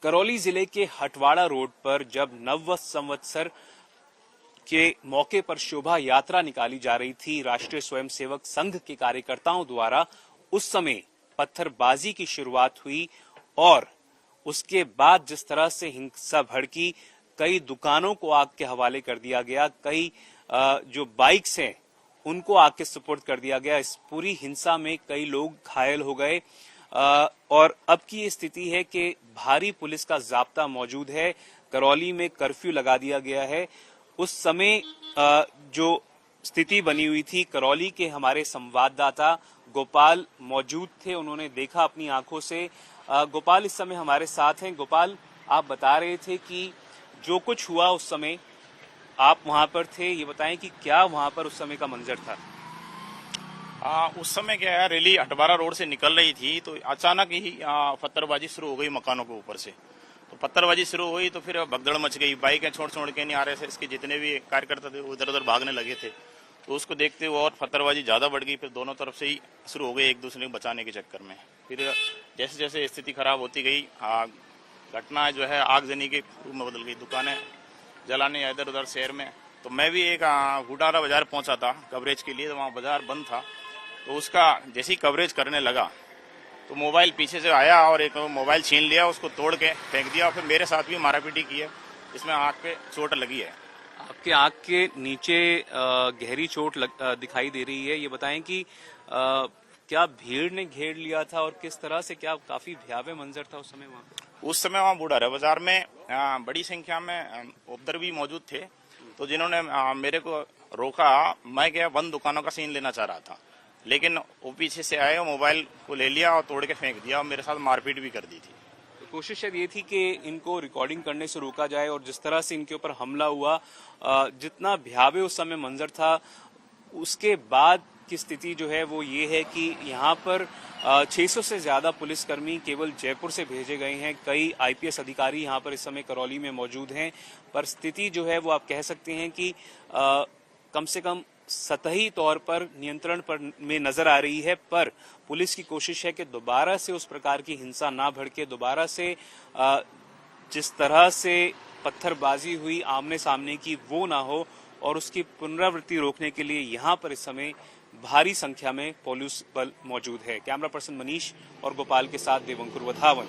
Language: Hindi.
करौली जिले के हटवाड़ा रोड पर जब नव संवत्सर के मौके पर शोभा यात्रा निकाली जा रही थी राष्ट्रीय स्वयंसेवक संघ के कार्यकर्ताओं द्वारा, उस समय पत्थरबाजी की शुरुआत हुई और उसके बाद जिस तरह से हिंसा भड़की, कई दुकानों को आग के हवाले कर दिया गया, कई जो बाइक्स हैं उनको आग के सुपुर्द कर दिया गया। इस पूरी हिंसा में कई लोग घायल हो गए और अब की ये स्थिति है कि भारी पुलिस का जाब्ता मौजूद है। करौली में कर्फ्यू लगा दिया गया है। उस समय जो स्थिति बनी हुई थी, करौली के हमारे संवाददाता गोपाल मौजूद थे, उन्होंने देखा अपनी आंखों से। गोपाल इस समय हमारे साथ हैं। गोपाल, आप बता रहे थे कि जो कुछ हुआ उस समय आप वहां पर थे, ये बताएं कि क्या वहां पर उस समय का मंजर था? उस समय क्या है, रैली हटवाड़ा रोड से निकल रही थी तो अचानक ही पत्थरबाजी शुरू हो गई मकानों के ऊपर से। तो पत्थरबाजी शुरू हुई तो फिर भगदड़ मच गई। बाइकें छोड़ के नहीं आ रहे थे, इसके जितने भी कार्यकर्ता थे उधर उधर भागने लगे थे। तो उसको देखते हुए और पत्थरबाजी ज्यादा बढ़ गई। फिर दोनों तरफ से ही शुरू हो गई एक दूसरे को बचाने के चक्कर में। फिर जैसे जैसे स्थिति खराब होती गई, घटना जो है आगजनी के रूप में बदल गई। दुकानें जलाने इधर उधर शहर में। तो मैं भी एक गुडारा बाजार पहुंचा था कवरेज के लिए, तो वहाँ बाजार बंद था। तो उसका जैसे ही कवरेज करने लगा तो मोबाइल पीछे से आया और एक मोबाइल छीन लिया, उसको तोड़ के फेंक दिया और फिर मेरे साथ भी मारापीटी की है। इसमें आंख पे चोट लगी है। आपके आंख के नीचे गहरी चोट दिखाई दे रही है। ये बताएं कि क्या भीड़ ने घेर लिया था और किस तरह से, क्या काफी भयावह मंजर था उस समय वहाँ? उस समय वहाँ बुढ़ारा बाजार में बड़ी संख्या में उपद्रवी भी मौजूद थे। तो जिन्होंने मेरे को रोका, मैं क्या बंद दुकानों का सीन लेना चाह रहा था, लेकिन वो पीछे से आए और मोबाइल को ले लिया और तोड़ के फेंक दिया और मेरे साथ मारपीट भी कर दी थी। तो कोशिश ये थी कि इनको रिकॉर्डिंग करने से रोका जाए और जिस तरह से इनके ऊपर हमला हुआ, जितना भयावह उस समय मंजर था, उसके बाद की स्थिति जो है वो ये है कि यहाँ पर 600 से ज्यादा पुलिसकर्मी केवल जयपुर से भेजे गए हैं। कई आईपीएस अधिकारी यहाँ पर इस समय करौली में मौजूद हैं। पर स्थिति जो है वो आप कह सकते हैं कि कम से कम सतही तौर पर नियंत्रण पर में नजर आ रही है। पर पुलिस की कोशिश है कि दोबारा से उस प्रकार की हिंसा ना भड़के, दोबारा से जिस तरह से पत्थरबाजी हुई आमने सामने की वो ना हो, और उसकी पुनरावृत्ति रोकने के लिए यहाँ पर इस समय भारी संख्या में पुलिस बल मौजूद है। कैमरा पर्सन मनीष और गोपाल के साथ देवंकुर वधावन।